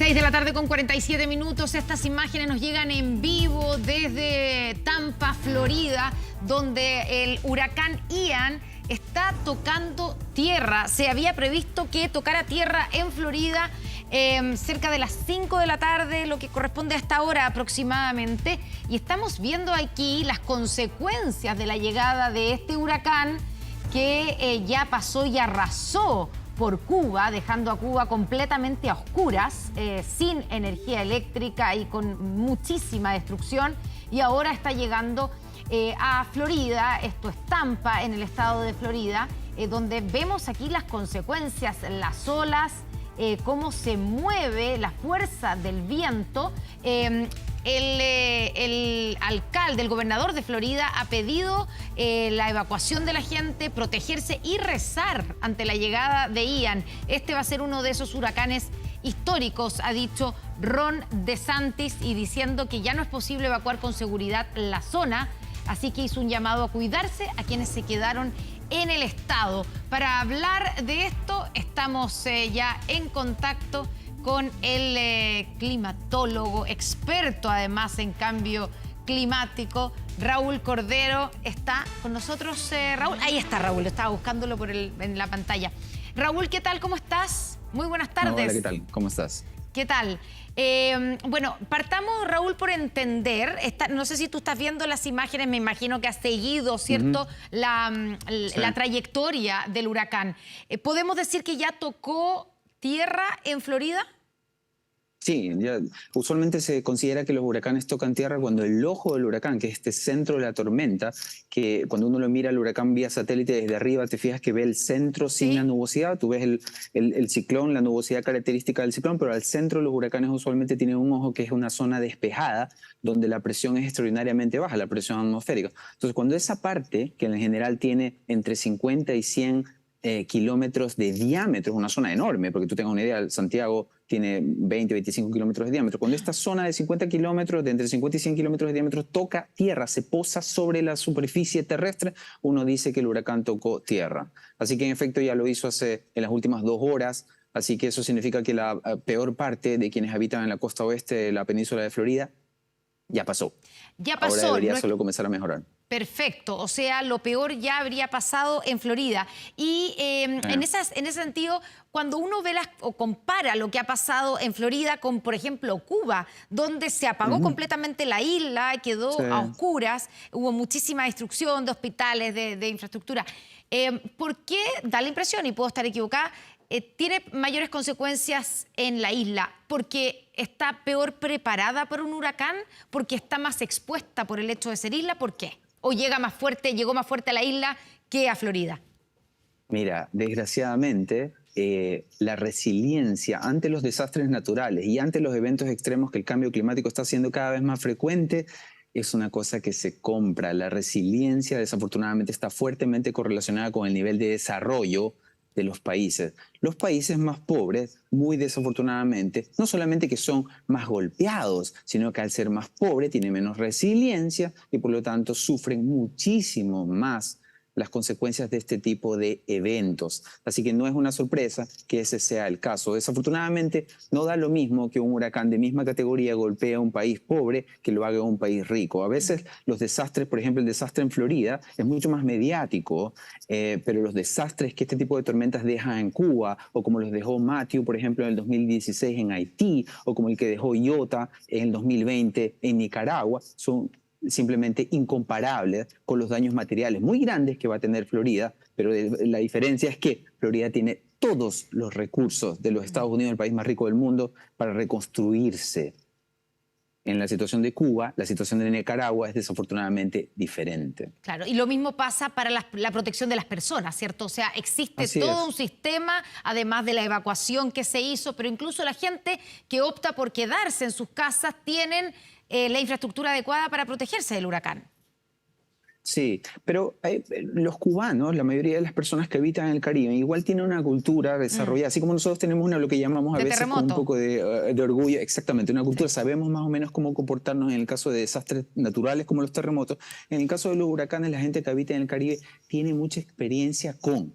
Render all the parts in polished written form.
6 de la tarde con 47 minutos. Estas imágenes nos llegan en vivo desde Tampa, Florida, donde el huracán Ian está tocando tierra. Se había previsto que tocara tierra en Florida cerca de las 5 de la tarde, lo que corresponde a esta hora aproximadamente. Y estamos viendo aquí las consecuencias de la llegada de este huracán que ya pasó y arrasó por Cuba, dejando a Cuba completamente a oscuras, sin energía eléctrica y con muchísima destrucción. Y ahora está llegando a Florida, esto es Tampa, en el estado de Florida, donde vemos aquí las consecuencias, las olas, cómo se mueve la fuerza del viento. El alcalde, el gobernador de Florida ha pedido la evacuación de la gente, protegerse y rezar ante la llegada de Ian. Este va a ser uno de esos huracanes históricos, ha dicho Ron DeSantis, y diciendo que ya no es posible evacuar con seguridad la zona, así que hizo un llamado a cuidarse a quienes se quedaron en el estado. Para hablar de esto, estamos ya en contacto con el climatólogo, experto además en cambio climático, Raúl Cordero. ¿Está con nosotros Raúl? Ahí está Raúl, estaba buscándolo en la pantalla. Raúl, ¿qué tal? ¿Cómo estás? Muy buenas tardes. Hola, ¿qué tal? ¿Cómo estás? ¿Qué tal? Bueno, partamos, Raúl, por entender, no sé si tú estás viendo las imágenes, me imagino que has seguido, ¿cierto? La trayectoria del huracán. ¿Podemos decir que ya tocó tierra en Florida? Sí, usualmente se considera que los huracanes tocan tierra cuando el ojo del huracán, que es este centro de la tormenta, que cuando uno lo mira el huracán vía satélite desde arriba, te fijas que ve el centro sin la nubosidad, tú ves el ciclón, la nubosidad característica del ciclón, pero al centro los huracanes usualmente tienen un ojo que es una zona despejada, donde la presión es extraordinariamente baja, la presión atmosférica. Entonces, cuando esa parte, que en general tiene entre 50 y 100 kilómetros de diámetro, es una zona enorme, porque tú tengas una idea, Santiago tiene 20, 25 kilómetros de diámetro. Cuando esta zona de 50 kilómetros, de entre 50 y 100 kilómetros de diámetro, toca tierra, se posa sobre la superficie terrestre, uno dice que el huracán tocó tierra. Así que en efecto ya lo hizo en las últimas 2 horas, así que eso significa que la peor parte de quienes habitan en la costa oeste de la península de Florida ya pasó. Ya pasó. Ahora debería solo comenzar a mejorar. Perfecto, o sea, lo peor ya habría pasado en Florida. Y en ese sentido, cuando uno ve o compara lo que ha pasado en Florida con, por ejemplo, Cuba, donde se apagó completamente la isla, quedó a oscuras, hubo muchísima destrucción de hospitales, de infraestructura. ¿Por qué da la impresión, y puedo estar equivocada, tiene mayores consecuencias en la isla? ¿Porque está peor preparada para un huracán? ¿Porque está más expuesta por el hecho de ser isla? ¿Por qué? ¿O llegó más fuerte a la isla que a Florida? Mira, desgraciadamente, la resiliencia ante los desastres naturales y ante los eventos extremos que el cambio climático está haciendo cada vez más frecuente es una cosa que se compra. La resiliencia, desafortunadamente, está fuertemente correlacionada con el nivel de desarrollo de los países. Los países más pobres, muy desafortunadamente, no solamente que son más golpeados, sino que al ser más pobres tienen menos resiliencia y por lo tanto sufren muchísimo más las consecuencias de este tipo de eventos. Así que no es una sorpresa que ese sea el caso. Desafortunadamente, no da lo mismo que un huracán de misma categoría golpee a un país pobre que lo haga a un país rico. A veces los desastres, por ejemplo, el desastre en Florida es mucho más mediático, pero los desastres que este tipo de tormentas deja en Cuba, o como los dejó Matthew, por ejemplo, en el 2016 en Haití, o como el que dejó Iota en el 2020 en Nicaragua, son simplemente incomparable con los daños materiales muy grandes que va a tener Florida, pero la diferencia es que Florida tiene todos los recursos de los Estados Unidos, el país más rico del mundo, para reconstruirse. En la situación de Cuba, la situación de Nicaragua es desafortunadamente diferente. Claro, y lo mismo pasa para la protección de las personas, ¿cierto? O sea, existe todo un sistema, además de la evacuación que se hizo, pero incluso la gente que opta por quedarse en sus casas tienen la infraestructura adecuada para protegerse del huracán. Sí, pero los cubanos, la mayoría de las personas que habitan en el Caribe, igual tienen una cultura desarrollada, así como nosotros tenemos lo que llamamos a veces con un poco de orgullo, exactamente, una cultura, sabemos más o menos cómo comportarnos en el caso de desastres naturales como los terremotos. En el caso de los huracanes, la gente que habita en el Caribe tiene mucha experiencia con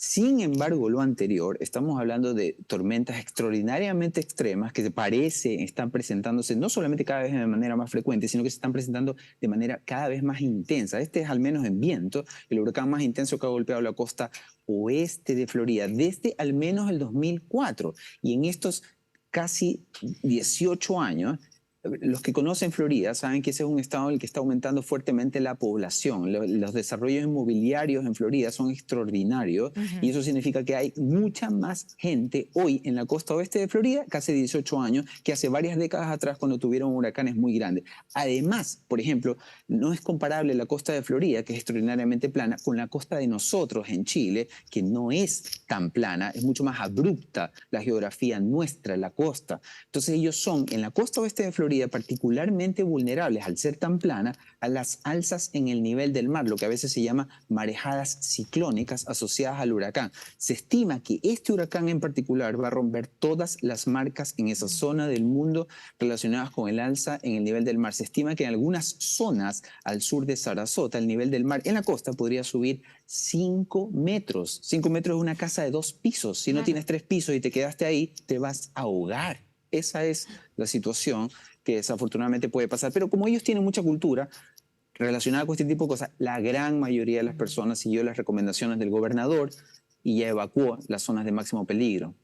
Sin embargo, lo anterior, estamos hablando de tormentas extraordinariamente extremas que están presentándose no solamente cada vez de manera más frecuente, sino que se están presentando de manera cada vez más intensa. Este es al menos en viento, el huracán más intenso que ha golpeado la costa oeste de Florida desde al menos el 2004. Y en estos casi 18 años, los que conocen Florida saben que ese es un estado en el que está aumentando fuertemente la población. Los desarrollos inmobiliarios en Florida son extraordinarios y eso significa que hay mucha más gente hoy en la costa oeste de Florida que hace 18 años, que hace varias décadas atrás cuando tuvieron huracanes muy grandes. Además, por ejemplo, no es comparable la costa de Florida, que es extraordinariamente plana, con la costa de nosotros en Chile, que no es tan plana, es mucho más abrupta la geografía nuestra, la costa. Entonces ellos son, en la costa oeste de Florida, particularmente vulnerables, al ser tan plana, a las alzas en el nivel del mar, lo que a veces se llama marejadas ciclónicas asociadas al huracán. Se estima que este huracán en particular va a romper todas las marcas en esa zona del mundo relacionadas con el alza en el nivel del mar. Se estima que en algunas zonas al sur de Sarasota, el nivel del mar en la costa podría subir 5 metros. 5 metros es una casa de 2 pisos. Si no tienes 3 pisos y te quedaste ahí, te vas a ahogar. Esa es la situación que desafortunadamente puede pasar. Pero como ellos tienen mucha cultura relacionada con este tipo de cosas, la gran mayoría de las personas siguió las recomendaciones del gobernador y ya evacuó las zonas de máximo peligro.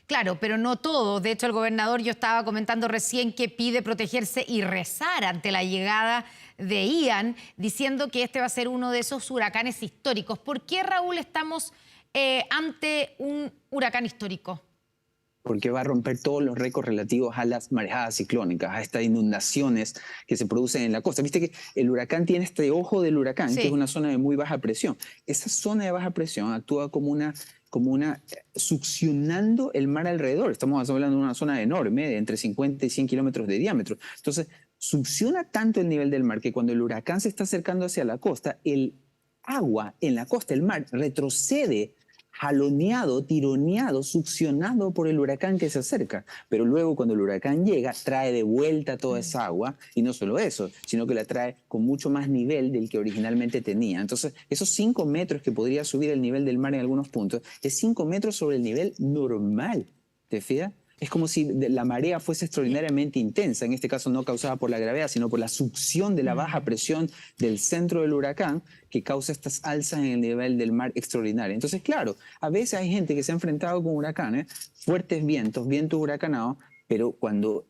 Claro, pero no todo. De hecho, el gobernador, yo estaba comentando recién, que pide protegerse y rezar ante la llegada de Ian, diciendo que este va a ser uno de esos huracanes históricos. ¿Por qué, Raúl, estamos ante un huracán histórico? Porque va a romper todos los récords relativos a las marejadas ciclónicas, a estas inundaciones que se producen en la costa. Viste que el huracán tiene este ojo del huracán, sí, que es una zona de muy baja presión. Esa zona de baja presión actúa como una succionando el mar alrededor. Estamos hablando de una zona enorme, de entre 50 y 100 kilómetros de diámetro. Entonces, succiona tanto el nivel del mar que cuando el huracán se está acercando hacia la costa, el agua en la costa, el mar, retrocede jaloneado, tironeado, succionado por el huracán que se acerca. Pero luego cuando el huracán llega, trae de vuelta toda esa agua, y no solo eso, sino que la trae con mucho más nivel del que originalmente tenía. Entonces, esos 5 metros que podría subir el nivel del mar en algunos puntos, es 5 metros sobre el nivel normal, ¿te fijas? Es como si la marea fuese extraordinariamente intensa, en este caso no causada por la gravedad, sino por la succión de la baja presión del centro del huracán que causa estas alzas en el nivel del mar extraordinarias. Entonces, claro, a veces hay gente que se ha enfrentado con huracanes, fuertes vientos, vientos huracanados, pero cuando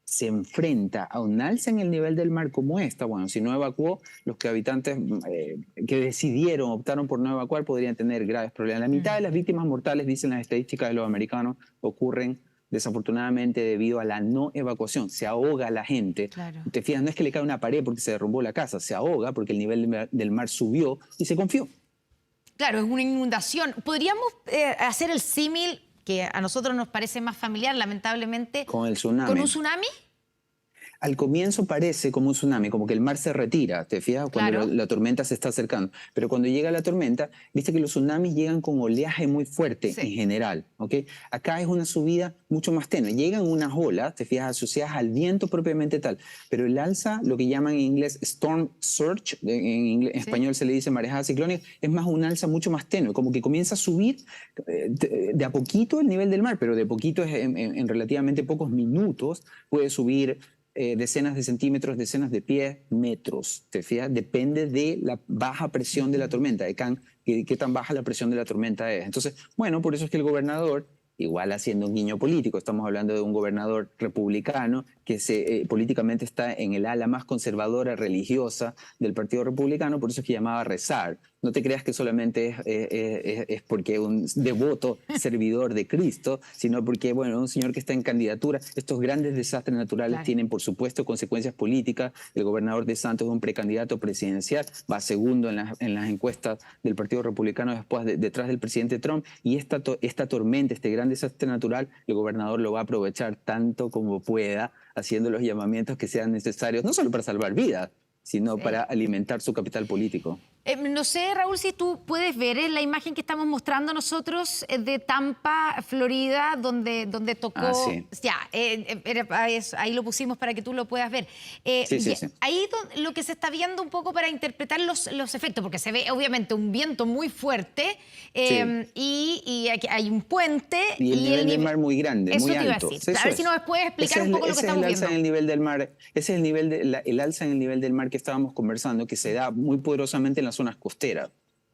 se enfrenta a un alza en el nivel del mar como esta, bueno, si no evacuó, los que habitantes que decidieron, optaron por no evacuar, podrían tener graves problemas. La mitad de las víctimas mortales, dicen las estadísticas de los americanos, ocurren desafortunadamente debido a la no evacuación. Se ahoga la gente. Claro. Te fijas, no es que le cae una pared porque se derrumbó la casa, se ahoga porque el nivel del mar subió y se confió. Claro, es una inundación. ¿Podríamos hacer el símil que a nosotros nos parece más familiar, lamentablemente, con el tsunami? ¿Con un tsunami? Al comienzo parece como un tsunami, como que el mar se retira, ¿te fijas? Cuando claro, la tormenta se está acercando. Pero cuando llega la tormenta, viste que los tsunamis llegan con oleaje muy fuerte, sí, en general, ¿ok? Acá es una subida mucho más tenue. Llegan unas olas, te fijas, asociadas al viento propiamente tal. Pero el alza, lo que llaman en inglés storm surge, en español se le dice marejada ciclónica, es más un alza mucho más tenue, como que comienza a subir de a poquito el nivel del mar, pero de poquito es en relativamente pocos minutos, puede subir decenas de centímetros, decenas de pies, metros, ¿te fijas? Depende de la baja presión de la tormenta, de qué tan baja la presión de la tormenta es. Entonces, bueno, por eso es que el gobernador, igual haciendo un guiño político, estamos hablando de un gobernador republicano que políticamente está en el ala más conservadora religiosa del Partido Republicano, por eso es que llamaba a rezar. No te creas que solamente es porque es un devoto servidor de Cristo, sino porque, bueno, es un señor que está en candidatura. Estos grandes desastres naturales claro, tienen, por supuesto, consecuencias políticas. El gobernador de Santos es un precandidato presidencial, va segundo en las encuestas del Partido Republicano detrás del presidente Trump, y esta tormenta, este gran desastre natural, el gobernador lo va a aprovechar tanto como pueda, haciendo los llamamientos que sean necesarios, no solo para salvar vidas, sino para alimentar su capital político. No sé, Raúl, si tú puedes ver en la imagen que estamos mostrando nosotros de Tampa, Florida, donde tocó... Ah, sí. Ya, ahí lo pusimos para que tú lo puedas ver. Sí. Ahí lo que se está viendo un poco para interpretar los efectos, porque se ve obviamente un viento muy fuerte y aquí hay un puente. Y el nivel del mar muy grande, eso muy te iba alto. a decir. A ver si nos puedes explicar un poco lo que estamos viendo. Ese es el alza en el nivel del mar. Ese es el nivel el alza en el nivel del mar que estábamos conversando, que se da muy poderosamente en las zonas costeras.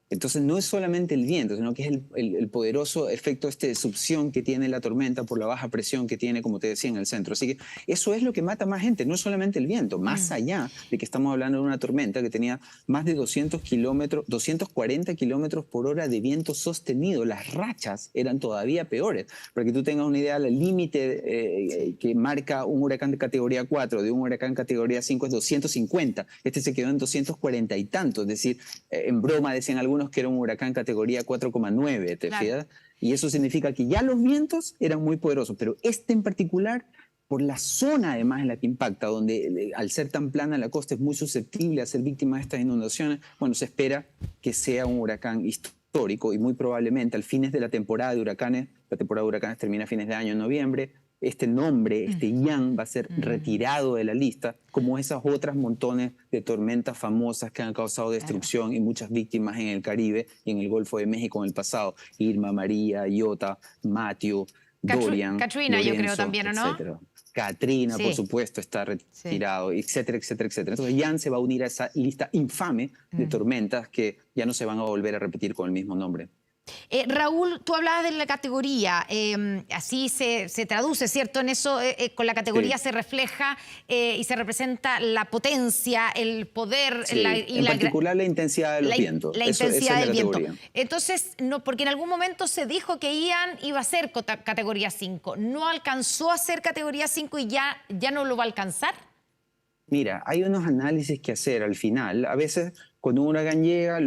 Entonces no es solamente el viento, sino que es el poderoso efecto de succión que tiene la tormenta por la baja presión que tiene, como te decía, en el centro. Así que eso es lo que mata más gente, no es solamente el viento, más allá de que estamos hablando de una tormenta que tenía más de 240 kilómetros por hora de viento sostenido. Las rachas eran todavía peores. Para que tú tengas una idea, el límite que marca un huracán de categoría 4 de un huracán categoría 5 es 250. Este se quedó en 240 y tanto, es decir, en broma decían algunos que era un huracán categoría 4,9, ¿te fijas? Y eso significa que ya los vientos eran muy poderosos, pero este en particular, por la zona además en la que impacta, donde al ser tan plana la costa es muy susceptible a ser víctima de estas inundaciones, bueno, se espera que sea un huracán histórico y muy probablemente al fines de la temporada de huracanes termina a fines de año, en noviembre, este nombre, este Ian, va a ser retirado de la lista, como esas otras montones de tormentas famosas que han causado destrucción y muchas víctimas en el Caribe y en el Golfo de México en el pasado. Irma, María, Iota, Matthew, Dorian, Katrina, Lorenzo, yo creo también, ¿o no? etcétera. Katrina, por supuesto, está retirado, etcétera. Entonces Ian se va a unir a esa lista infame de tormentas que ya no se van a volver a repetir con el mismo nombre. Raúl, tú hablabas de la categoría, así se traduce, ¿cierto? En eso, con la categoría se refleja y se representa la potencia, el poder. En particular la intensidad de los vientos. La intensidad del viento. Entonces, no, porque en algún momento se dijo que Ian iba a ser categoría 5. ¿No alcanzó a ser categoría 5 y ya no lo va a alcanzar? Mira, hay unos análisis que hacer al final. A veces, cuando un huracán llega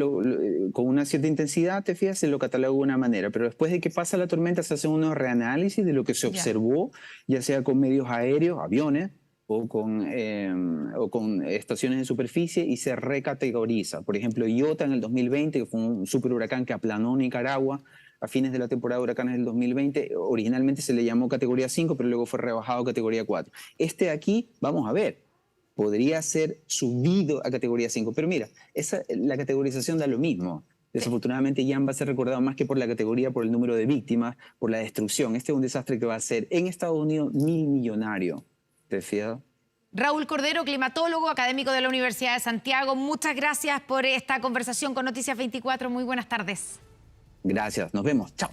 con una cierta intensidad, te fijas, se lo cataloga de una manera, pero después de que pasa la tormenta se hacen unos reanálisis de lo que se observó, ya sea con medios aéreos, aviones, o con estaciones en superficie, y se recategoriza. Por ejemplo, Iota en el 2020, que fue un superhuracán que aplanó Nicaragua a fines de la temporada de huracanes del 2020, originalmente se le llamó categoría 5, pero luego fue rebajado a categoría 4. Este de aquí, vamos a ver, podría ser subido a categoría 5. Pero mira, la categorización da lo mismo. Desafortunadamente, Ian va a ser recordado más que por la categoría, por el número de víctimas, por la destrucción. Este es un desastre que va a ser en Estados Unidos millonario. ¿Te fijas? Raúl Cordero, climatólogo, académico de la Universidad de Santiago. Muchas gracias por esta conversación con Noticias 24. Muy buenas tardes. Gracias. Nos vemos. Chao.